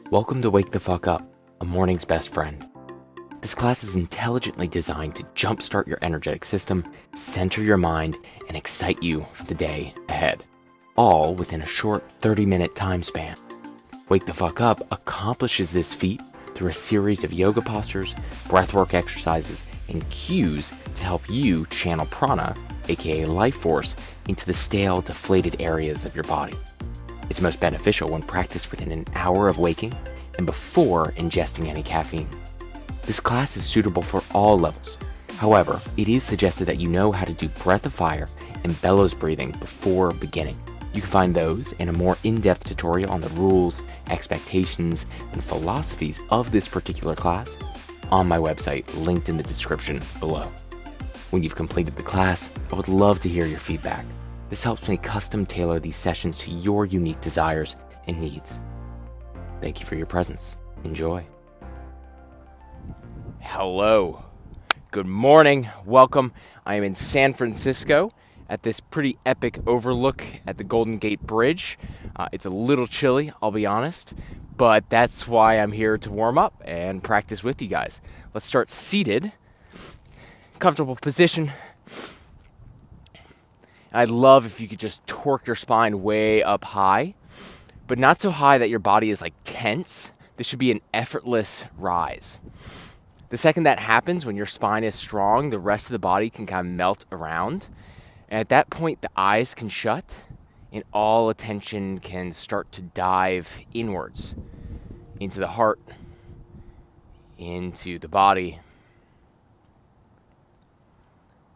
Welcome to Wake the Fuck Up, a morning's best friend. This class is intelligently designed to jumpstart your energetic system, center your mind, and excite you for the day ahead, all within a short 30-minute time span. Wake the Fuck Up accomplishes this feat through a series of yoga postures, breathwork exercises, and cues to help you channel prāna, aka life force, into the stale, deflated areas of your body. It's most beneficial when practiced within an hour of waking and before ingesting any caffeine. This class is suitable for all levels. However, it is suggested that you know how to do breath of fire and bellows breathing before beginning. You can find those in a more in-depth tutorial on the rules, expectations, and philosophies of this particular class on my website, linked in the description below. When you've completed the class, I would love to hear your feedback. This helps me custom tailor these sessions to your unique desires and needs. Thank you for your presence. Enjoy. Hello. Good morning. Welcome. I am in San Francisco at this pretty epic overlook at the Golden Gate Bridge. It's a little chilly, I'll be honest, but that's why I'm here to warm up and practice with you guys. Let's start seated. Comfortable position. I'd love if you could just torque your spine way up high, but not so high that your body is like tense. This should be an effortless rise. The second that happens, when your spine is strong, the rest of the body can kind of melt around. And at that point, the eyes can shut and all attention can start to dive inwards into the heart, into the body.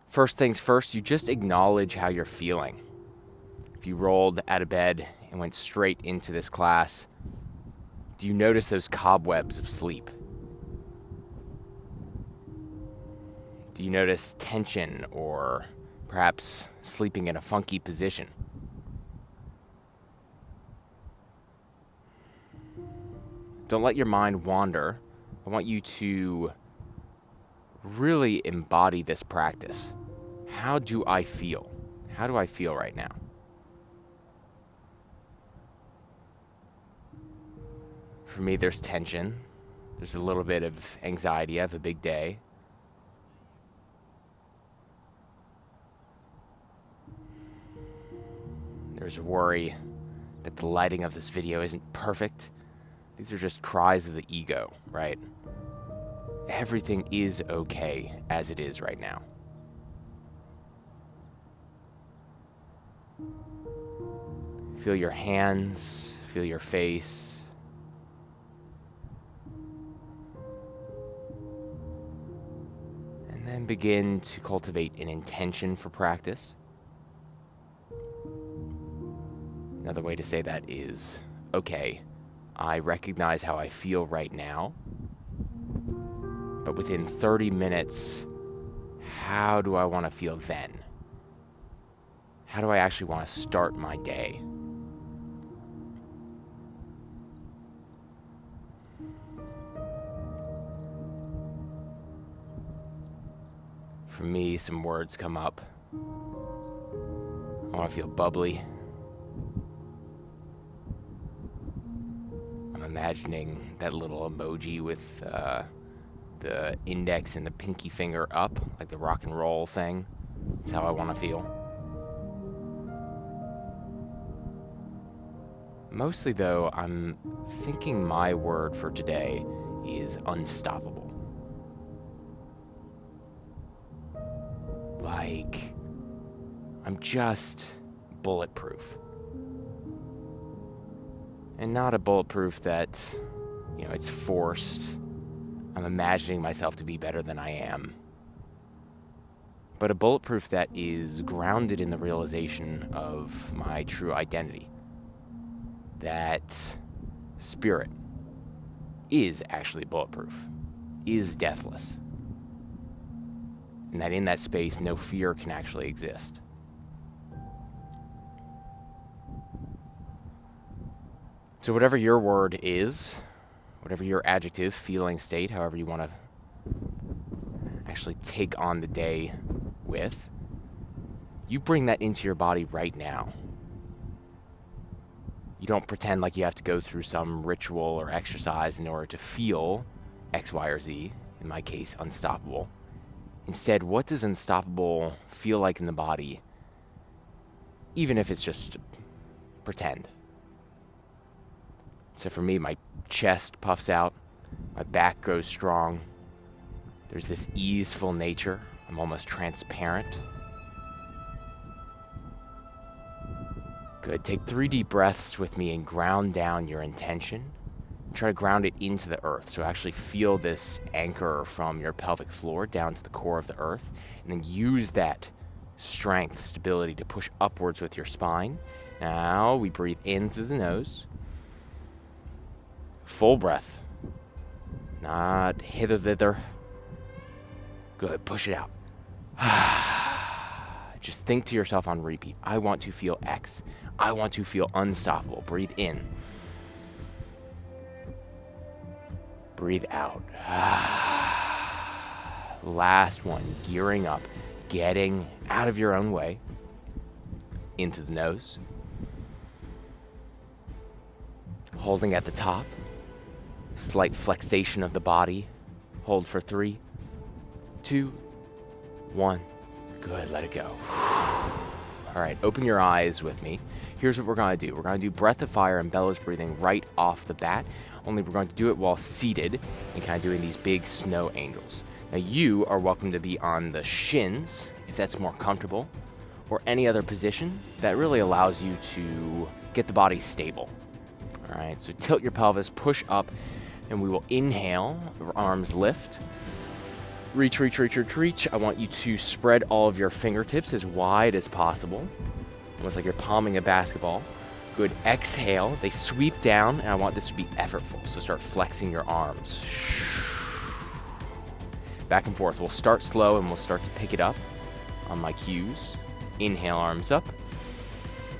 First things first, you just acknowledge how you're feeling. If you rolled out of bed and went straight into this class, do you notice those cobwebs of sleep? Do you notice tension or perhaps sleeping in a funky position? Don't let your mind wander. I want you to really embody this practice. How do I feel? How do I feel right now? For me, there's tension. There's a little bit of anxiety. I have a big day. There's worry that the lighting of this video isn't perfect. These are just cries of the ego, right? Everything is okay as it is right now. Feel your hands, feel your face. And then begin to cultivate an intention for practice. Another way to say that is, okay, I recognize how I feel right now, but within 30 minutes, how do I want to feel then? How do I actually want to start my day? For me, some words come up. I want to feel bubbly. I'm imagining that little emoji with the index and the pinky finger up, like the rock and roll thing. That's how I want to feel. Mostly, though, I'm thinking my word for today is unstoppable. Like, I'm just bulletproof. And not a bulletproof that, it's forced. I'm imagining myself to be better than I am. But a bulletproof that is grounded in the realization of my true identity. That spirit is actually bulletproof, is deathless. And that in that space, no fear can actually exist. So whatever your word is, whatever your adjective, feeling, state, however you want to actually take on the day with, you bring that into your body right now. You don't pretend like you have to go through some ritual or exercise in order to feel X, Y, or Z, in my case, unstoppable. Instead, what does unstoppable feel like in the body, even if it's just pretend? So for me, my chest puffs out, my back grows strong. There's this easeful nature. I'm almost transparent. Good. Take 3 deep breaths with me and ground down your intention. Try to ground it into the earth. So actually feel this anchor from your pelvic floor down to the core of the earth. And then use that strength, stability to push upwards with your spine. Now we breathe in through the nose. Full breath. Not hither, thither. Good. Push it out. Just think to yourself on repeat. I want to feel X. I want to feel unstoppable. Breathe in. Breathe out. Last one. Gearing up. Getting out of your own way. Into the nose. Holding at the top. Slight flexation of the body. Hold for 3, 2, 1. Good, let it go. All right, open your eyes with me. Here's what we're gonna do. We're gonna do breath of fire and bellows breathing right off the bat, only we're going to do it while seated and kind of doing these big snow angels. Now you are welcome to be on the shins, if that's more comfortable, or any other position that really allows you to get the body stable. All right, so tilt your pelvis, push up, and we will inhale, arms lift. Reach, reach, reach, reach, reach. I want you to spread all of your fingertips as wide as possible, almost like you're palming a basketball. Good. Exhale. They sweep down, and I want this to be effortful. So start flexing your arms. Back and forth. We'll start slow, and we'll start to pick it up on my cues. Inhale, arms up.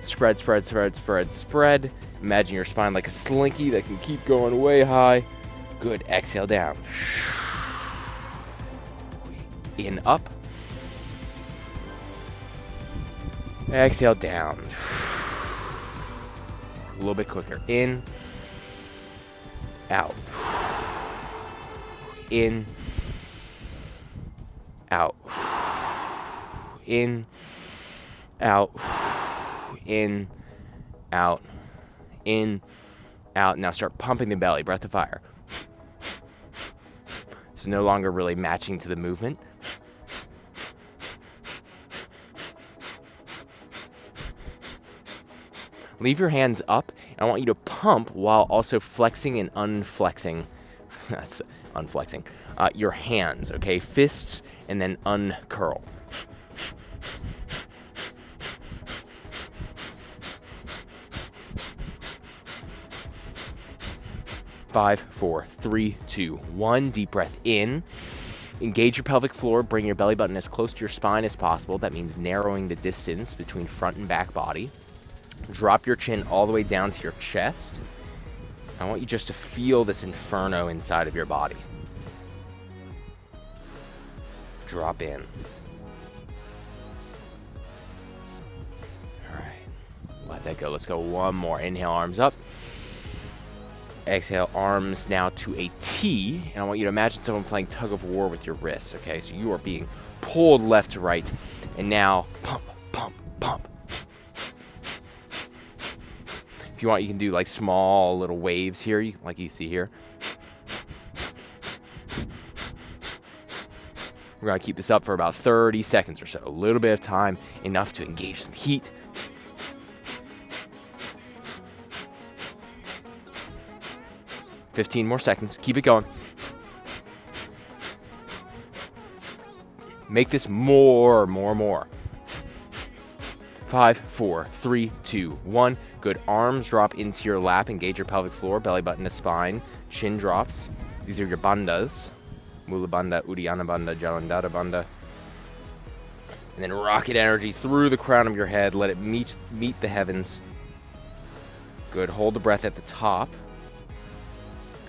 Spread, spread, spread, spread, spread. Imagine your spine like a slinky that can keep going way high. Good. Exhale down. In, up. Exhale down. A little bit quicker. In. Out. In. Out. In. Out. In. Out. In. Out. Now start pumping the belly. Breath of fire. It's no longer really matching to the movement. Leave your hands up, and I want you to pump while also flexing and unflexing. That's unflexing. Your hands, okay? Fists, and then uncurl. Five, 4, 3, 2, 1. Deep breath in. Engage your pelvic floor. Bring your belly button as close to your spine as possible. That means narrowing the distance between front and back body. Drop your chin all the way down to your chest. I want you just to feel this inferno inside of your body. Drop in. All right. Let that go. Let's go one more. Inhale, arms up. Exhale, arms now to a T. And I want you to imagine someone playing tug of war with your wrists, okay? So you are being pulled left to right. And now pump, pump, pump. If you want, you can do like small little waves here, like you see here. We're going to keep this up for about 30 seconds or so. A little bit of time, enough to engage some heat. $15 more seconds. Keep it going. Make this more. 5, 4, 3, 2, 1. Good. Arms drop into your lap. Engage your pelvic floor. Belly button to spine. Chin drops. These are your bandhas. Mula bandha, Uddiyana bandha, Jalandhara bandha. And then rocket energy through the crown of your head. Let it meet the heavens. Good. Hold the breath at the top.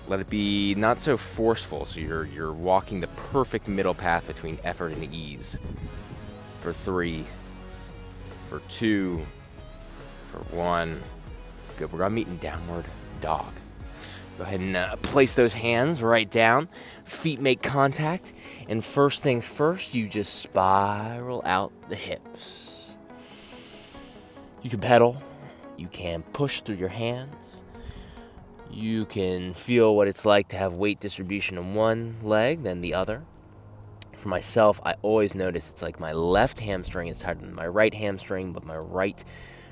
Let it be not so forceful, so you're walking the perfect middle path between effort and ease. For 3, for 2, for 1. Good, we're gonna meet in downward dog. Go ahead and place those hands right down. Feet make contact. And first things first, you just spiral out the hips. You can pedal. You can push through your hands. You can feel what it's like to have weight distribution in one leg than the other. For myself, I always notice it's like my left hamstring is tighter than my right hamstring, but my right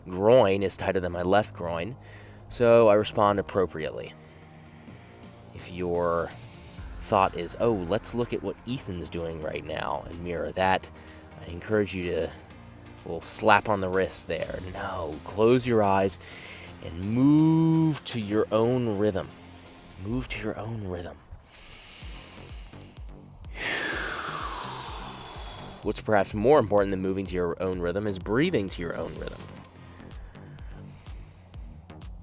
groin is tighter than my left groin. So I respond appropriately. If your thought is, oh, let's look at what Ethan's doing right now and mirror that, I encourage you to, a little slap on the wrist there. No, close your eyes and move to your own rhythm. Move to your own rhythm. What's perhaps more important than moving to your own rhythm is breathing to your own rhythm.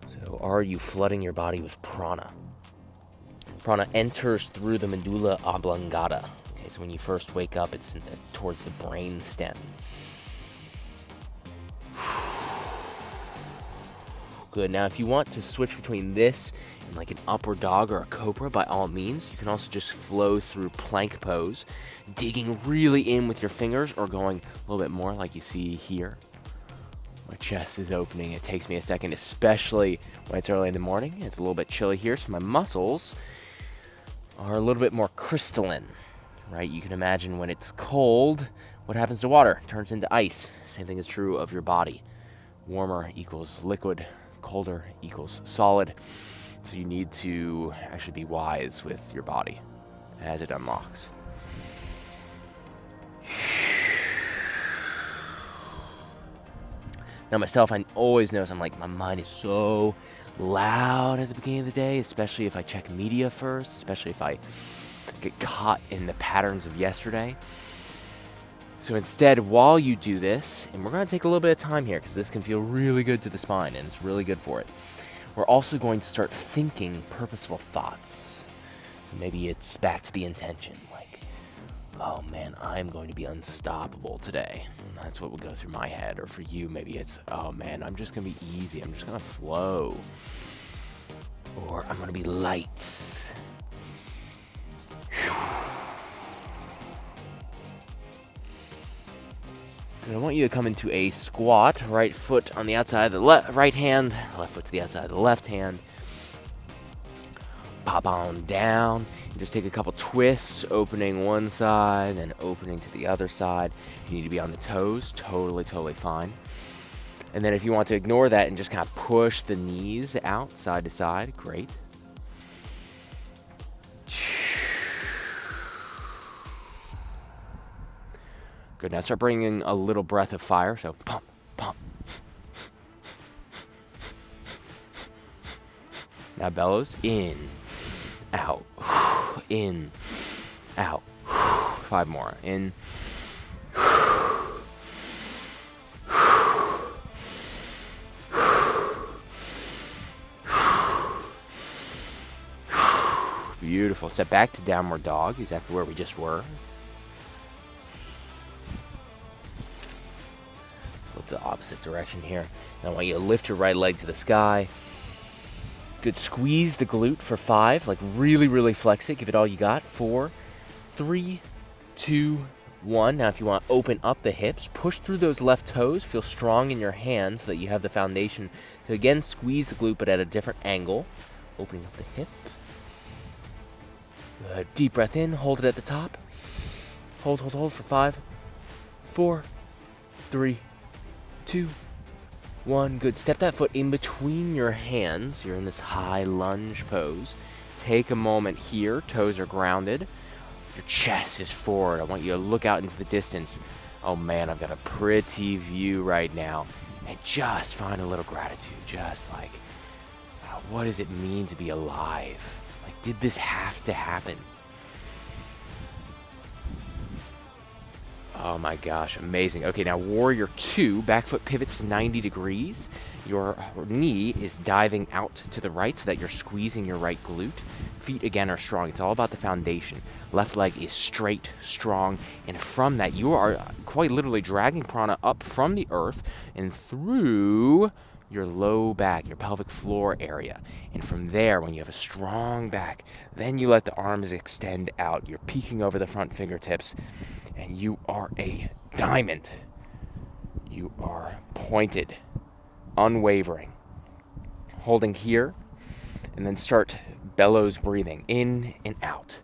So are you flooding your body with prāna? Prāna enters through the medulla oblongata. Okay, so when you first wake up, it's towards the brain stem. Good. Now, if you want to switch between this and like an upward dog or a cobra, by all means, you can also just flow through plank pose, digging really in with your fingers or going a little bit more like you see here. My chest is opening. It takes me a second, especially when it's early in the morning. It's a little bit chilly here, so my muscles are a little bit more crystalline, right? You can imagine when it's cold, what happens to water? It turns into ice. Same thing is true of your body. Warmer equals liquid, colder equals solid. So you need to actually be wise with your body as it unlocks. Now myself, I always notice I'm like, my mind is so loud at the beginning of the day, especially if I check media first, especially if I get caught in the patterns of yesterday. So instead, while you do this, and we're going to take a little bit of time here because this can feel really good to the spine and it's really good for it. We're also going to start thinking purposeful thoughts. Maybe it's back to the intention, like, oh man, I'm going to be unstoppable today. And that's what will go through my head. Or for you, maybe it's, oh man, I'm just going to be easy. I'm just going to flow. Or I'm going to be light. And I want you to come into a squat, right foot on the outside of the right hand, left foot to the outside of the left hand. Pop on down, and just take a couple twists, opening one side, then opening to the other side. You need to be on the toes, totally fine. And then if you want to ignore that and just kind of push the knees out, side to side, great. Good, now start bringing a little breath of fire, so pump, pump. Now bellows, in, out, in, out. 5 more, in. Beautiful, step back to downward dog, exactly where we just were. The opposite direction here. And I want you to lift your right leg to the sky. Good, squeeze the glute for 5, like really flex it, give it all you got. 4, 3, 2, 1. Now if you want to open up the hips, push through those left toes, feel strong in your hands so that you have the foundation to again squeeze the glute but at a different angle. Opening up the hip. Good, deep breath in, hold it at the top. Hold for 5, 4, 3, 2, 1. Good. Step that foot in between your hands. You're in this high lunge pose. Take a moment here. Toes are grounded. Your chest is forward. I want you to look out into the distance. Oh man, I've got a pretty view right now. And just find a little gratitude. Just like, what does it mean to be alive? Like, did this have to happen? Oh my gosh, amazing. Okay, now warrior 2, back foot pivots to 90 degrees. Your knee is diving out to the right so that you're squeezing your right glute. Feet again are strong. It's all about the foundation. Left leg is straight, strong, and from that you are quite literally dragging prana up from the earth and through your low back, your pelvic floor area. And from there, when you have a strong back, then you let the arms extend out. You're peeking over the front fingertips, and you are a diamond. You are pointed, unwavering. Holding here, and then start bellows breathing in and out.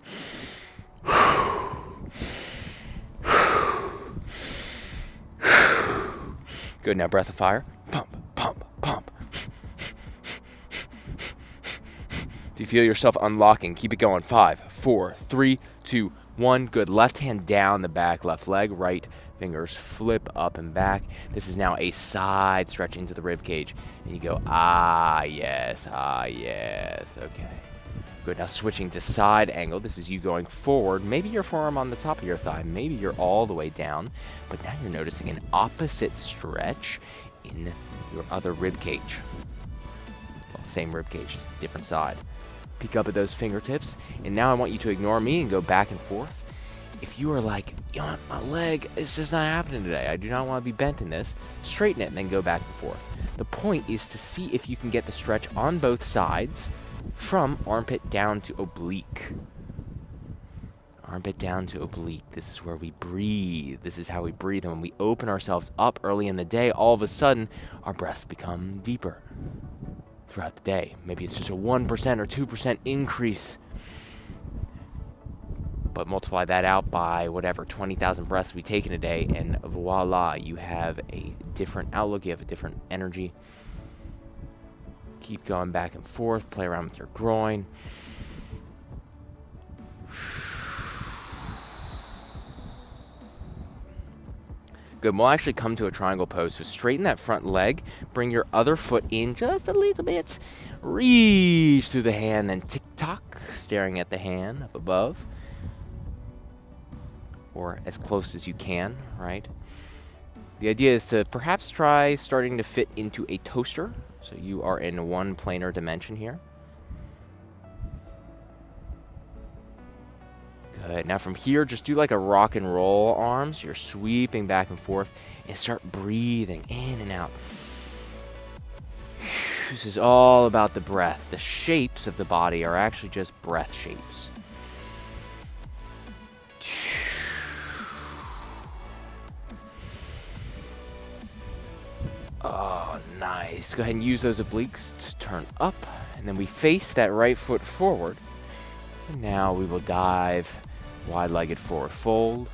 Good, now breath of fire. Pump, pump, pump. Do you feel yourself unlocking? Keep it going. 5, 4, 3, 2, 1. Good. Left hand down the back, left leg, right fingers flip up and back. This is now a side stretch into the rib cage. And you go, ah, yes, ah, yes. Okay. Good. Now switching to side angle. This is you going forward. Maybe your forearm on the top of your thigh. Maybe you're all the way down. But now you're noticing an opposite stretch in your other rib cage. Well, same rib cage, different side. Peek up at those fingertips. And now I want you to ignore me and go back and forth. If you are like, you know what, my leg is just not happening today. I do not want to be bent in this. Straighten it and then go back and forth. The point is to see if you can get the stretch on both sides from armpit down to oblique. Armpit down to oblique. This is where we breathe. This is how we breathe. And when we open ourselves up early in the day, all of a sudden, our breaths become deeper throughout the day. Maybe it's just a 1% or 2% increase. But multiply that out by whatever, 20,000 breaths we take in a day, and voila, you have a different outlook, you have a different energy. Keep going back and forth, play around with your groin. Good, we'll actually come to a triangle pose, so straighten that front leg, bring your other foot in just a little bit, reach through the hand, then tick-tock, staring at the hand up above. Or as close as you can, right? The idea is to perhaps try starting to fit into a toaster. So you are in one planar dimension here. Good. Now from here, just do like a rock and roll arms. You're sweeping back and forth and start breathing in and out. This is all about the breath. The shapes of the body are actually just breath shapes. Oh, nice. Go ahead and use those obliques to turn up. And then we face that right foot forward. And now we will dive wide-legged forward fold.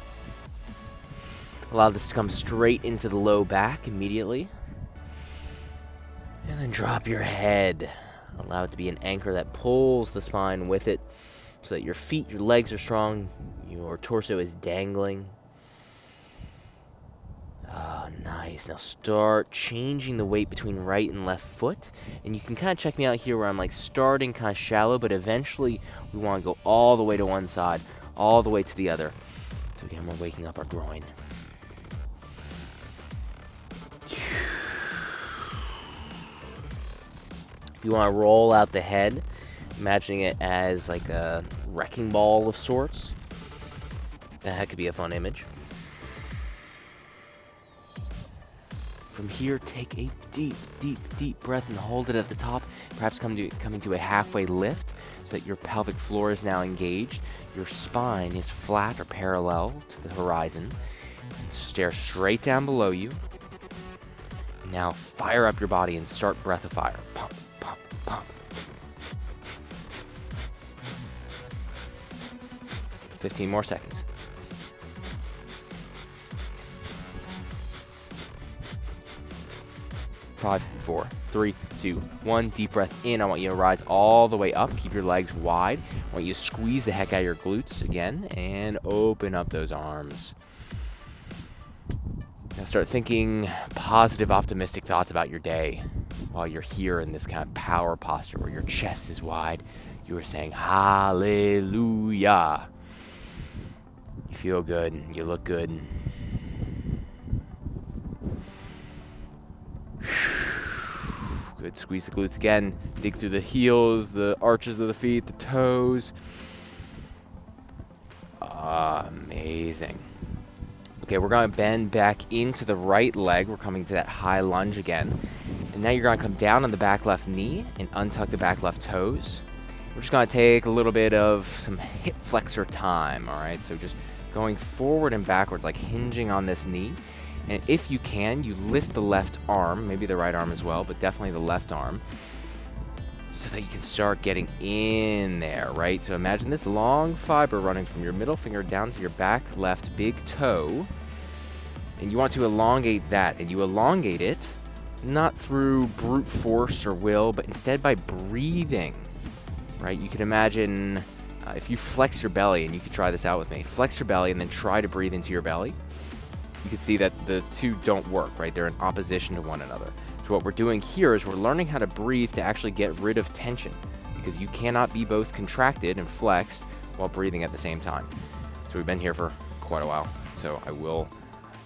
Allow this to come straight into the low back immediately. And then drop your head. Allow it to be an anchor that pulls the spine with it so that your feet, your legs are strong, your torso is dangling. Oh, nice. Now start changing the weight between right and left foot. And you can kind of check me out here where I'm like starting kind of shallow, but eventually we want to go all the way to one side, all the way to the other. So again, we're waking up our groin. If you want to roll out the head, imagining it as like a wrecking ball of sorts, that could be a fun image. From here, take a deep, deep, deep breath and hold it at the top. Perhaps coming to a halfway lift so that your pelvic floor is now engaged. Your spine is flat or parallel to the horizon. And stare straight down below you. Now fire up your body and start breath of fire. Pump, pump, pump. 15 more seconds. 5, 4, 3, 2, 1. Deep breath in. I want you to rise all the way up. Keep your legs wide. I want you to squeeze the heck out of your glutes again and open up those arms. Now start thinking positive, optimistic thoughts about your day while you're here in this kind of power posture where your chest is wide. You are saying hallelujah. You feel good. You look good. Good. Squeeze the glutes again. Dig through the heels, the arches of the feet, the toes. Amazing. Okay, we're going to bend back into the right leg. We're coming to that high lunge again. And now you're going to come down on the back left knee and untuck the back left toes. We're just going to take a little bit of some hip flexor time, all right? So just going forward and backwards, like hinging on this knee. And if you can, you lift the left arm, maybe the right arm as well, but definitely the left arm, so that you can start getting in there, right? So imagine this long fiber running from your middle finger down to your back left big toe. And you want to elongate that, and you elongate it not through brute force or will, but instead by breathing, right? You can imagine if you flex your belly, and you can try this out with me, flex your belly and then try to breathe into your belly. You can see that the two don't work, right? They're in opposition to one another. So what we're doing here is we're learning how to breathe to actually get rid of tension, because you cannot be both contracted and flexed while breathing at the same time. So we've been here for quite a while. So I will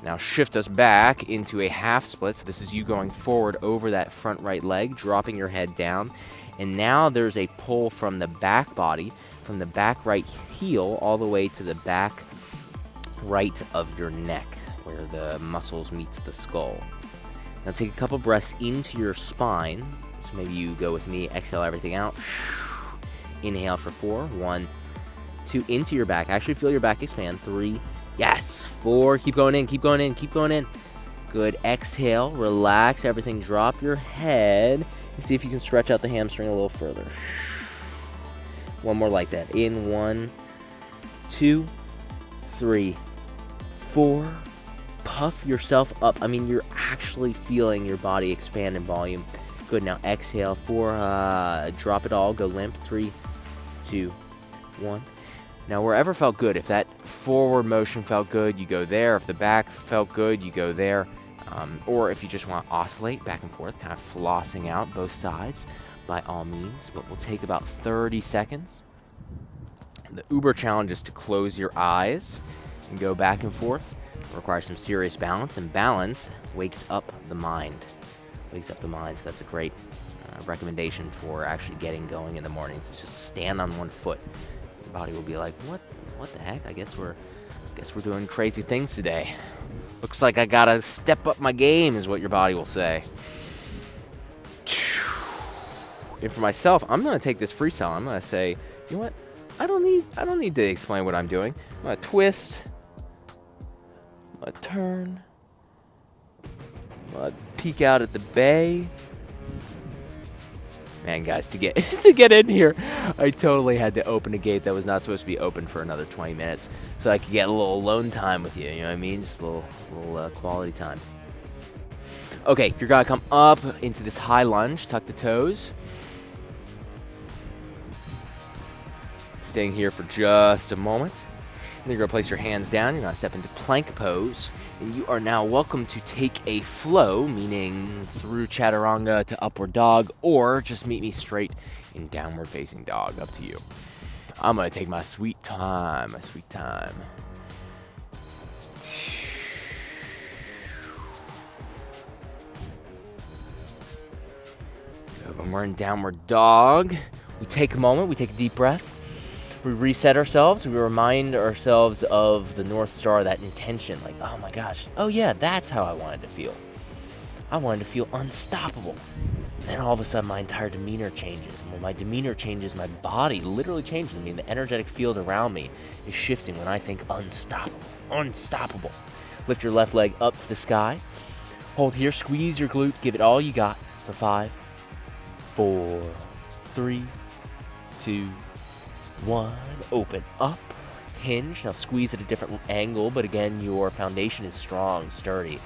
now shift us back into a half split. So this is you going forward over that front right leg, dropping your head down. And now there's a pull from the back body, from the back right heel all the way to the back right of your neck, where the muscles meets the skull. Now take a couple breaths into your spine. So maybe you go with me, exhale everything out. Inhale for 4, 1, 2, into your back. Actually feel your back expand. 3, yes, 4, keep going in, keep going in, keep going in. Good, exhale, relax everything, drop your head, and see if you can stretch out the hamstring a little further. One more like that. In, 1, 2, 3, 4. Puff yourself up. I mean, you're actually feeling your body expand in volume. Good, now exhale. 4, drop it all, go limp. 3, 2, 1. Now, wherever felt good, if that forward motion felt good, you go there. If the back felt good, you go there. Or if you just want to oscillate back and forth, kind of flossing out both sides, by all means. But we'll take about 30 seconds. The Uber challenge is to close your eyes and go back and forth. It requires some serious balance, and balance wakes up the mind. Wakes up the mind, so that's a great recommendation for actually getting going in the mornings. It's just stand on one foot. Your body will be like, what the heck? I guess we're doing crazy things today. Looks like I gotta step up my game, is what your body will say. And for myself, I'm gonna take this freestyle. I'm gonna say, you know what? I don't need to explain what I'm doing. I'm gonna twist. I'm gonna turn. I'm gonna peek out at the bay. Man, guys, to get in here, I totally had to open a gate that was not supposed to be open for another 20 minutes, so I could get a little alone time with you. You know what I mean? Just a little quality time. Okay, you're gonna come up into this high lunge. Tuck the toes. Staying here for just a moment. Then you're going to place your hands down. You're going to step into plank pose. And you are now welcome to take a flow, meaning through chaturanga to upward dog, or just meet me straight in downward facing dog. Up to you. I'm going to take my sweet time. So when we're in downward dog, we take a moment, we take a deep breath. We reset ourselves. We remind ourselves of the North Star, that intention. Like, oh my gosh, oh yeah, that's how I wanted to feel. I wanted to feel unstoppable. And then all of a sudden, my entire demeanor changes. And when my demeanor changes, my body literally changes. I mean, the energetic field around me is shifting when I think unstoppable. Unstoppable. Lift your left leg up to the sky. Hold here, squeeze your glute, give it all you got for 5, 4, 3, 2, 1, open up, hinge. Now squeeze at a different angle, but again, your foundation is strong, sturdy.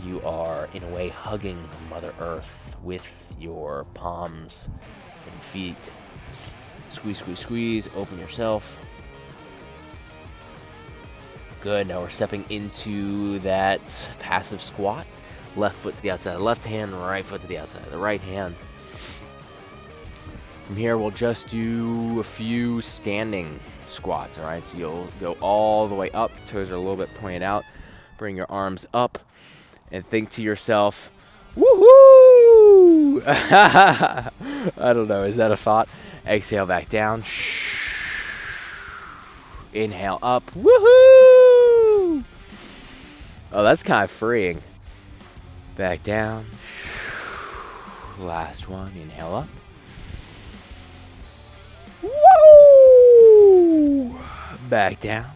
You are, in a way, hugging Mother Earth with your palms and feet. Squeeze, squeeze, squeeze, open yourself. Good, now we're stepping into that passive squat. Left foot to the outside of the left hand, right foot to the outside of the right hand. From here, we'll just do a few standing squats, all right? So you'll go all the way up. Toes are a little bit pointed out. Bring your arms up and think to yourself, woohoo! I don't know, is that a thought? Exhale back down. Inhale up, woohoo! Oh, that's kind of freeing. Back down. Last one. Inhale up. Woo! Back down.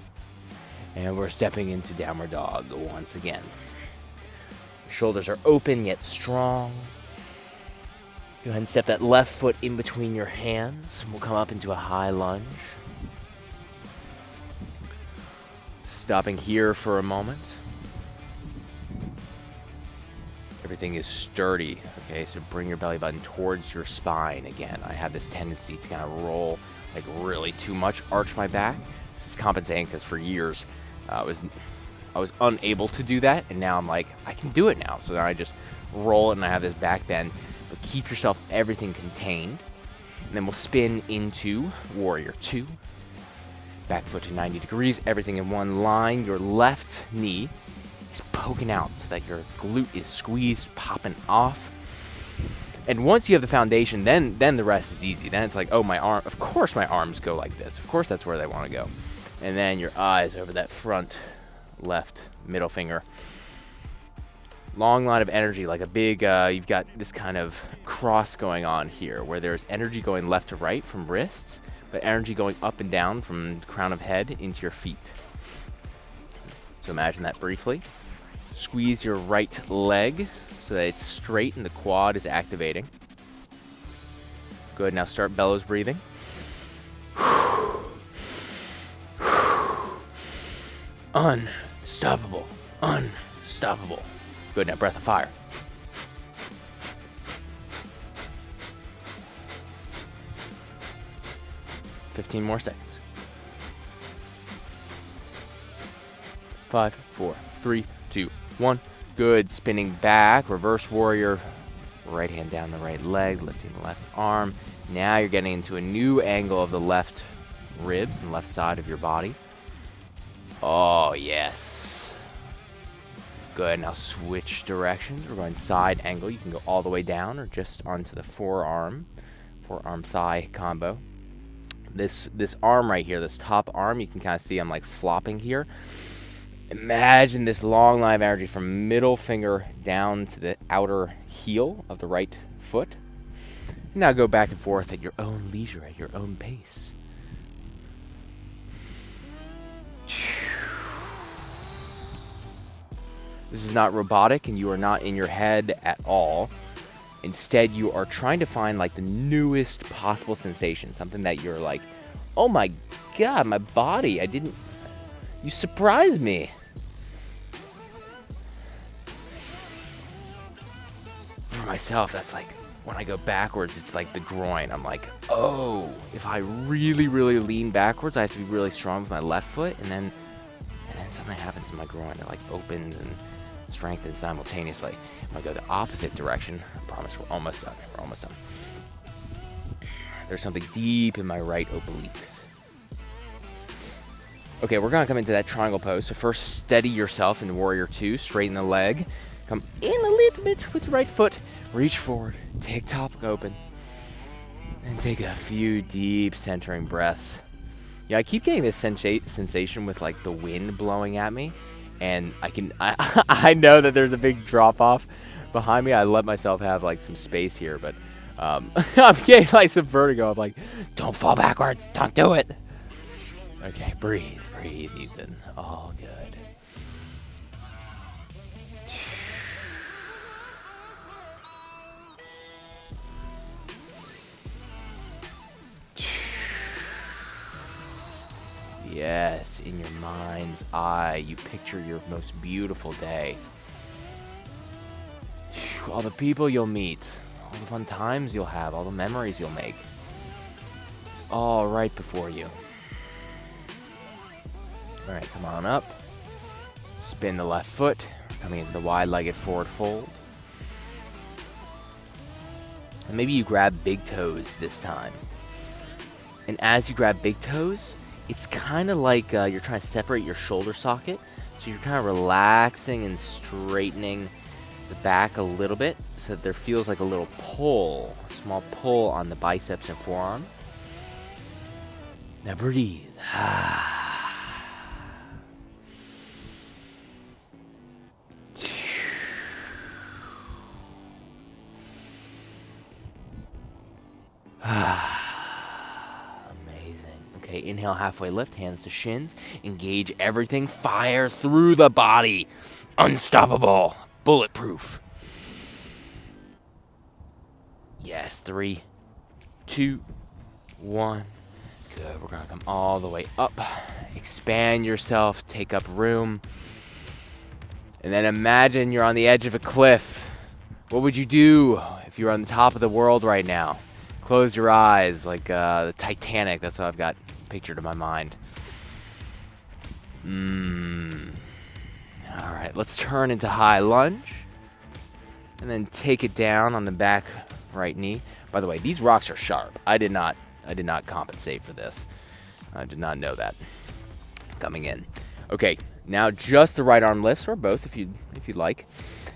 And we're stepping into downward dog once again. Shoulders are open yet strong. Go ahead and step that left foot in between your hands. We'll come up into a high lunge. Stopping here for a moment. Everything is sturdy, okay? So bring your belly button towards your spine again. I have this tendency to kind of roll like really too much, arch my back. This is compensating because for years I was unable to do that, and now I'm like, I can do it now. So now I just roll it and I have this back bend, but keep yourself everything contained. And then we'll spin into Warrior 2. Back foot to 90 degrees, everything in one line. Your left knee is poking out so that your glute is squeezed, popping off. And once you have the foundation, then the rest is easy. Then it's like, oh, my arm, of course my arms go like this. Of course that's where they want to go. And then your eyes over that front left middle finger. Long line of energy, like a big, you've got this kind of cross going on here where there's energy going left to right from wrists, but energy going up and down from crown of head into your feet. So imagine that briefly. Squeeze your right leg so that it's straight and the quad is activating. Good, now start bellows breathing. Unstoppable, unstoppable. Good, now breath of fire. 15 more seconds. 5, 4, 3, 2, 1. Good. Spinning back. Reverse warrior. Right hand down the right leg. Lifting the left arm. Now you're getting into a new angle of the left ribs and left side of your body. Oh, yes. Good. Now switch directions. We're going side angle. You can go all the way down or just onto the forearm thigh combo. This arm right here, this top arm, you can kind of see I'm like flopping here. Imagine this long line of energy from middle finger down to the outer heel of the right foot. Now go back and forth at your own leisure, at your own pace. This is not robotic, and you are not in your head at all. Instead, you are trying to find like the newest possible sensation, something that you're like, oh my God, my body, you surprised me. For myself, that's like, when I go backwards, it's like the groin. I'm like, oh, if I really, really lean backwards, I have to be really strong with my left foot, and then something happens in my groin. It like opens and strengthens simultaneously. If I go the opposite direction, I promise we're almost done. We're almost done. There's something deep in my right obliques. Okay, we're gonna come into that triangle pose. So first, steady yourself in Warrior 2. Straighten the leg. Come in a little bit with the right foot. Reach forward. Take top open. And take a few deep centering breaths. Yeah, I keep getting this sensation with like the wind blowing at me. And I know that there's a big drop off behind me. I let myself have like some space here, but I'm getting like some vertigo. I'm like, don't fall backwards. Don't do it. Okay, breathe, Ethan. All good. Yes, in your mind's eye, you picture your most beautiful day. All the people you'll meet, all the fun times you'll have, all the memories you'll make. It's all right before you. All right, come on up. Spin the left foot, coming into the wide-legged forward fold. And maybe you grab big toes this time. And as you grab big toes, it's kind of like you're trying to separate your shoulder socket. So you're kind of relaxing and straightening the back a little bit so that there feels like a little pull, a small pull on the biceps and forearm. Now breathe. Okay, inhale, halfway lift, hands to shins. Engage everything. Fire through the body. Unstoppable. Bulletproof. Yes, 3, 2, 1. Good, we're gonna come all the way up. Expand yourself, take up room. And then imagine you're on the edge of a cliff. What would you do if you were on the top of the world right now? Close your eyes like the Titanic. That's what I've got pictured in my mind. All right, let's turn into high lunge. And then take it down on the back right knee. By the way, these rocks are sharp. I did not compensate for this. I did not know that coming in. Okay, now just the right arm lifts, or both if you'd like.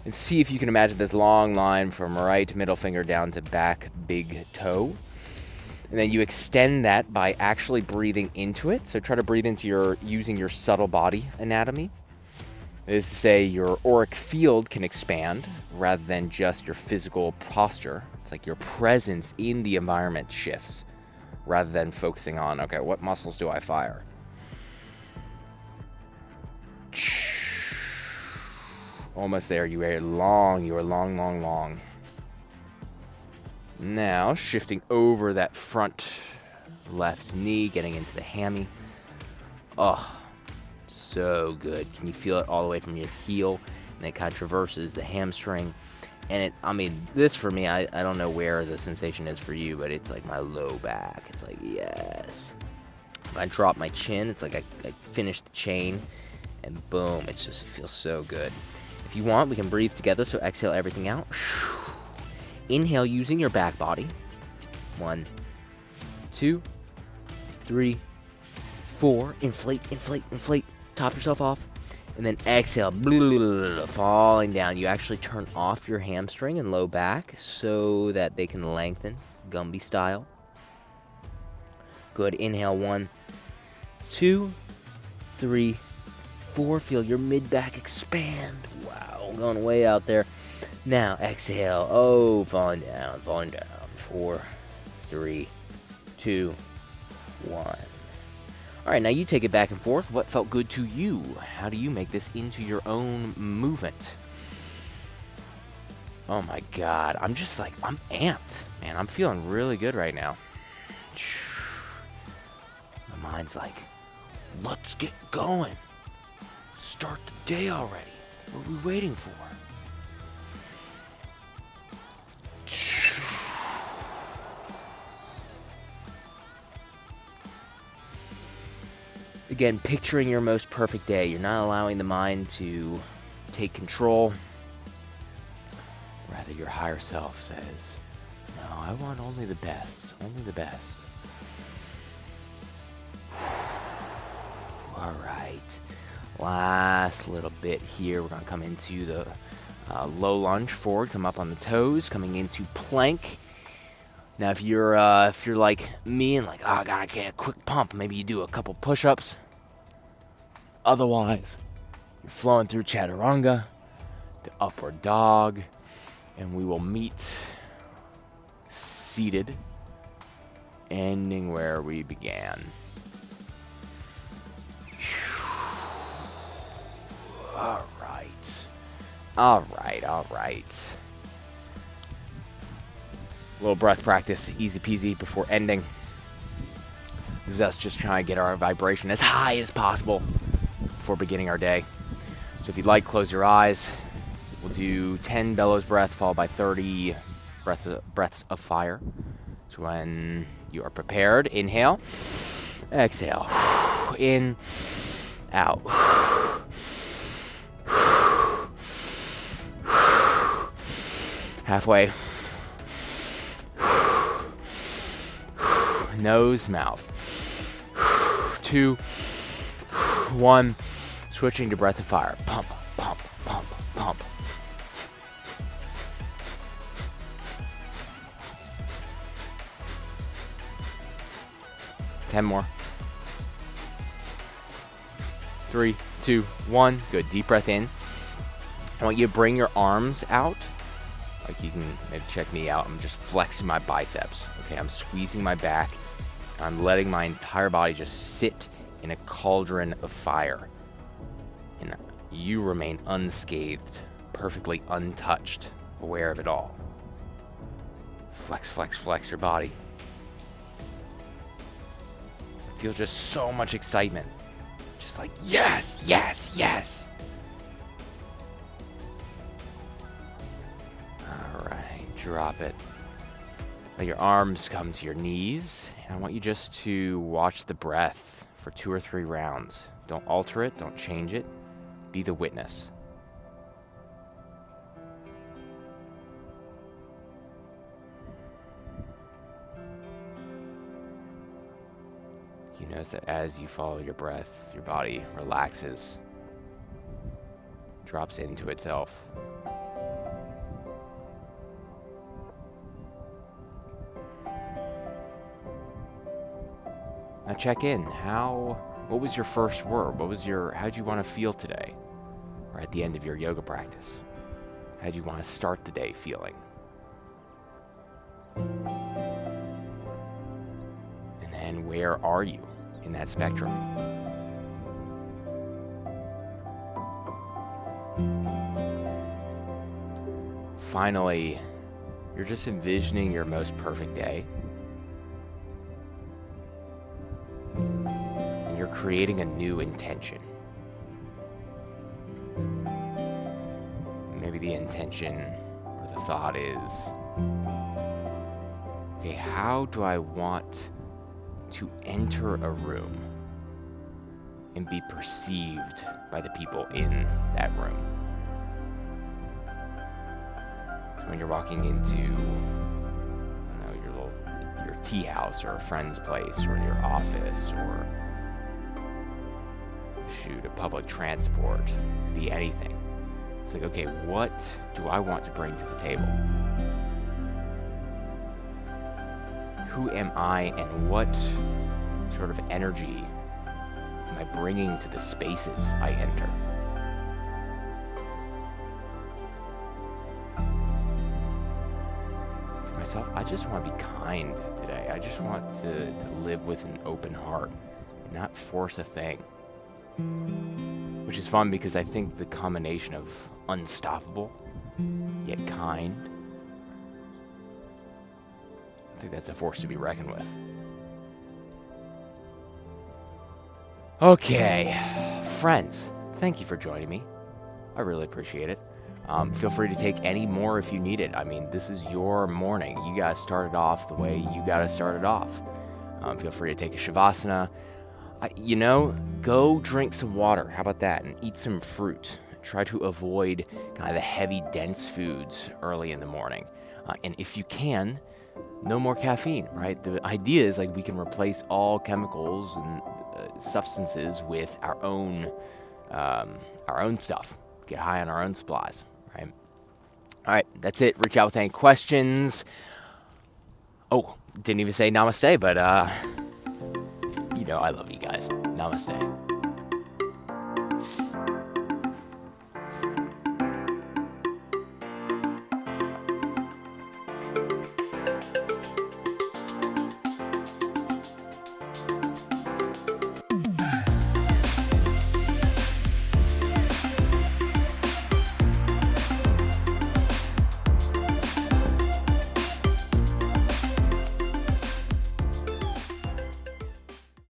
And see if you can imagine this long line from right middle finger down to back big toe. And then you extend that by actually breathing into it. So try to breathe into using your subtle body anatomy. That is to say, your auric field can expand rather than just your physical posture. It's like your presence in the environment shifts rather than focusing on, okay, what muscles do I fire? Almost there. You are long, long. Now, shifting over that front left knee, getting into the hammy. Oh, so good. Can you feel it all the way from your heel? And it kind of traverses the hamstring. And this for me, I don't know where the sensation is for you, but it's like my low back. It's like, yes. If I drop my chin, it's like I finish the chain. And boom, it feels so good. If you want, we can breathe together, so exhale everything out. Inhale using your back body. 1, 2, 3, 4. Inflate. Top yourself off. And then exhale, falling down. You actually turn off your hamstring and low back so that they can lengthen, Gumby style. Good. Inhale, 1, 2, 3, 4. Feel your mid-back expand. Wow, going way out there. Now, exhale. Oh, falling down. 4, 3, 2, 1. All right, now you take it back and forth. What felt good to you? How do you make this into your own movement? Oh my God, I'm amped, man. I'm feeling really good right now. My mind's like, let's get going. Start the day already. What are we waiting for? Again, picturing your most perfect day. You're not allowing the mind to take control. Rather, your higher self says, no, I want only the best. Only the best. All right. Last little bit here. We're going to come into the low lunge forward. Come up on the toes. Coming into plank. Now, if you're like me and like, oh, I gotta get a quick pump, maybe you do a couple push-ups. Otherwise, you're flowing through chaturanga, the upward dog, and we will meet seated, ending where we began. All right. A little breath practice, easy peasy before ending. This is us just trying to get our vibration as high as possible before beginning our day. So if you'd like, close your eyes. We'll do 10 bellows breath followed by 30 breaths of fire. So when you are prepared, inhale, exhale, in, out. Halfway. Nose, mouth. 2, 1. Switching to breath of fire. Pump, pump, pump, pump. Ten more. 3, 2, 1. Good. Deep breath in. I want you to bring your arms out. Like you can maybe check me out. I'm just flexing my biceps. Okay, I'm squeezing my back. I'm letting my entire body just sit in a cauldron of fire. And you remain unscathed, perfectly untouched, aware of it all. Flex, flex, flex your body. Feel just so much excitement. Just like, yes, yes, yes. All right, drop it. Let your arms come to your knees. And I want you just to watch the breath for 2 or 3 rounds. Don't alter it, don't change it. Be the witness. You notice that as you follow your breath, your body relaxes, drops into itself. Now check in. What was your first word? How'd you want to feel today? Or at the end of your yoga practice? How'd you want to start the day feeling? And then where are you in that spectrum? Finally, you're just envisioning your most perfect day. And you're creating a new intention. Maybe the intention or the thought is, okay, how do I want to enter a room and be perceived by the people in that room? So when you're walking into, your tea house or a friend's place or your office or a public transport, it could be anything. It's like, okay, what do I want to bring to the table? Who am I and what sort of energy am I bringing to the spaces I enter? For myself, I just want to be kind today. I just want to live with an open heart and not force a thing. Which is fun because I think the combination of unstoppable yet kind, I think that's a force to be reckoned with. Okay, friends, thank you for joining me. I really appreciate it. Feel free to take any more if you need it. I mean, this is your morning. You gotta start it off the way you gotta start it off. Feel free to take a shavasana. Go drink some water. How about that? And eat some fruit. Try to avoid kind of the heavy, dense foods early in the morning. And if you can, no more caffeine, right? The idea is like we can replace all chemicals and substances with our own stuff. Get high on our own supplies, right? All right, that's it. Reach out with any questions. Oh, didn't even say namaste, but I love you guys. Namaste.